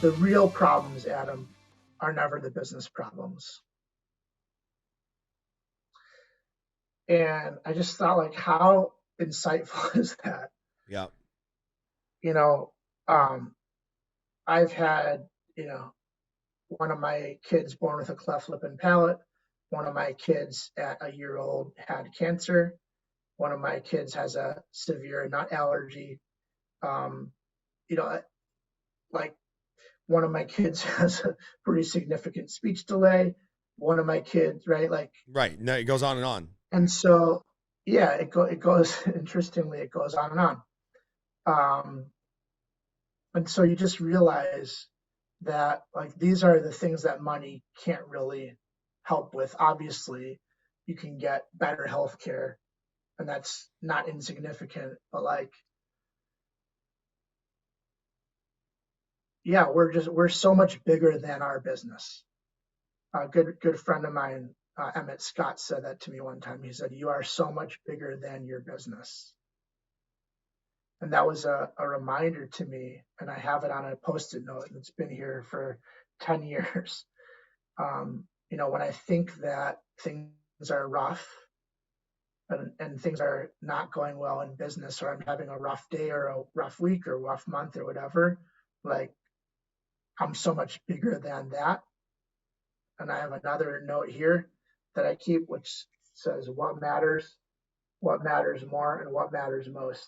the real problems, Adam, are never the business problems. And I just thought, like, how insightful is that? Yeah. You know, um, I've had, you know, one of my kids born with a cleft lip and palate. One of my kids at a year old had cancer. One of my kids has a severe nut allergy. Um, you know, like one of my kids has a pretty significant speech delay. One of my kids, right? Like, Right. No, it goes on and on. and so, yeah, it goes, interestingly, it goes on and on. Um, and so you just realize that, like, these are the things that money can't really help with. Obviously, you can get better health care, and that's not insignificant, but like, yeah, we're so much bigger than our business. A good friend of mine, Emmett Scott, said that to me one time. He said, "You are so much bigger than your business," and that was a reminder to me. And I have it on a post-it note, and it's been here for 10 years. You know, when I think that things are rough and things are not going well in business, or I'm having a rough day or a rough week or rough month or whatever, like, I'm so much bigger than that. And I have another note here that I keep, which says what matters more, and what matters most.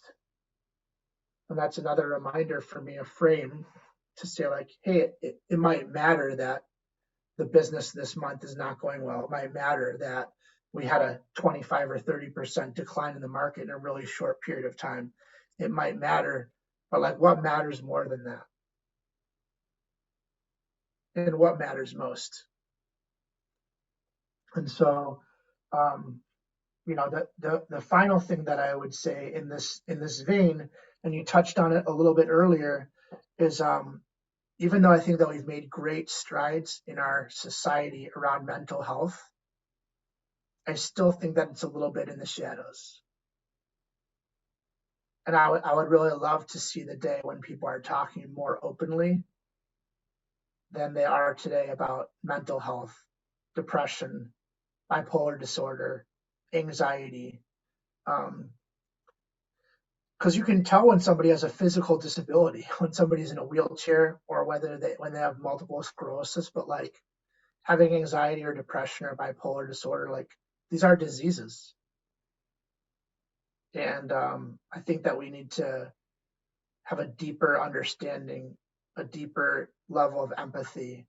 And that's another reminder for me, a frame to say, like, hey, it might matter that the business this month is not going well. It might matter that we had a 25 or 30% decline in the market in a really short period of time. It might matter, but like, what matters more than that? And what matters most? And so, um, you know, the final thing that I would say in this vein, and you touched on it a little bit earlier, is even though I think that we've made great strides in our society around mental health, I still think that it's a little bit in the shadows. And I would really love to see the day when people are talking more openly than they are today about mental health, depression, bipolar disorder, anxiety. Um, because you can tell when somebody has a physical disability, when somebody's in a wheelchair, or whether when they have multiple sclerosis. But like, having anxiety or depression or bipolar disorder, like, these are diseases. And I think that we need to have a deeper understanding, a deeper level of empathy,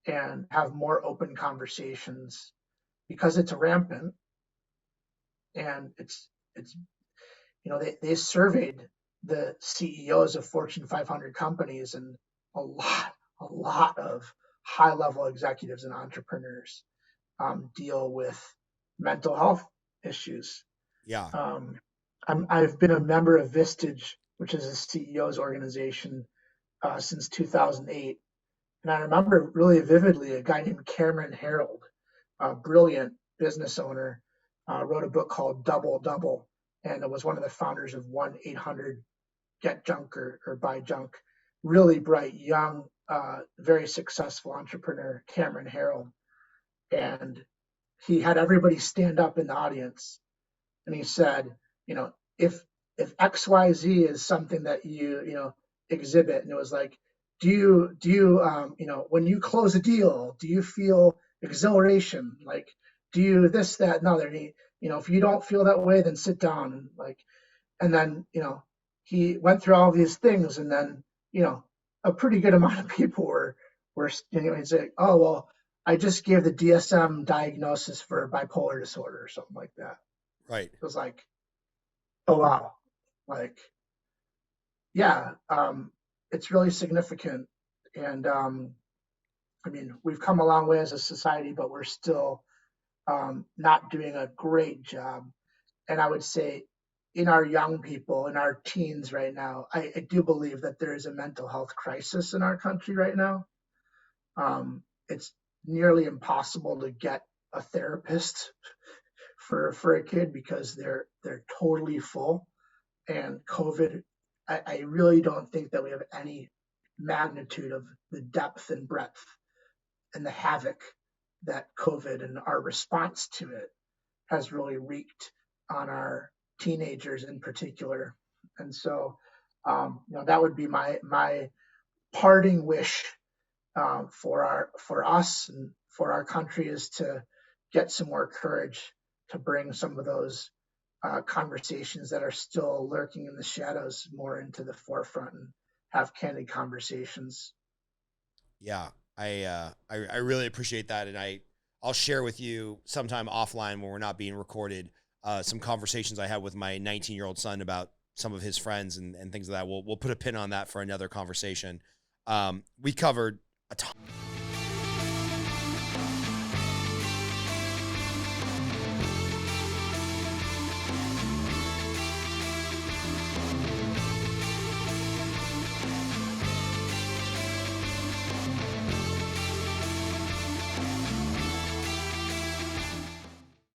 and have more open conversations, because it's rampant. And it's they surveyed the CEOs of Fortune 500 companies, and a lot of high level executives and entrepreneurs deal with mental health issues. Yeah. Um, I've been a member of Vistage, which is a CEO's organization, since 2008. And I remember really vividly a guy named Cameron Herold, a brilliant business owner, wrote a book called Double Double, and it was one of the founders of 1-800 Get Junk or Buy Junk. Really bright, young, very successful entrepreneur, Cameron Herold. And he had everybody stand up in the audience, and he said, you know, if XYZ is something that you exhibit, and it was like, do you when you close a deal, do you feel exhilaration? Like, do you this, that, and other? And if you don't feel that way, then sit down. And like, and then he went through all these things, and then a pretty good amount of people were he's like, oh well, I just gave the DSM diagnosis for bipolar disorder or something like that. Right. It was like, oh wow, like, yeah, it's really significant. And I mean, we've come a long way as a society, but we're still not doing a great job. And I would say, in our young people, in our teens right now, I do believe that there is a mental health crisis in our country right now. It's nearly impossible to get a therapist for a kid, because they're totally full. And COVID, I really don't think that we have any magnitude of the depth and breadth and the havoc that COVID and our response to it has really wreaked on our teenagers in particular. And so, that would be my parting wish for us and for our country is to get some more courage to bring some of those conversations that are still lurking in the shadows more into the forefront and have candid conversations. Yeah, I really appreciate that, and I'll share with you sometime offline when we're not being recorded some conversations I had with my 19-year-old son about some of his friends and things like that. We'll put a pin on that for another conversation. We covered a ton.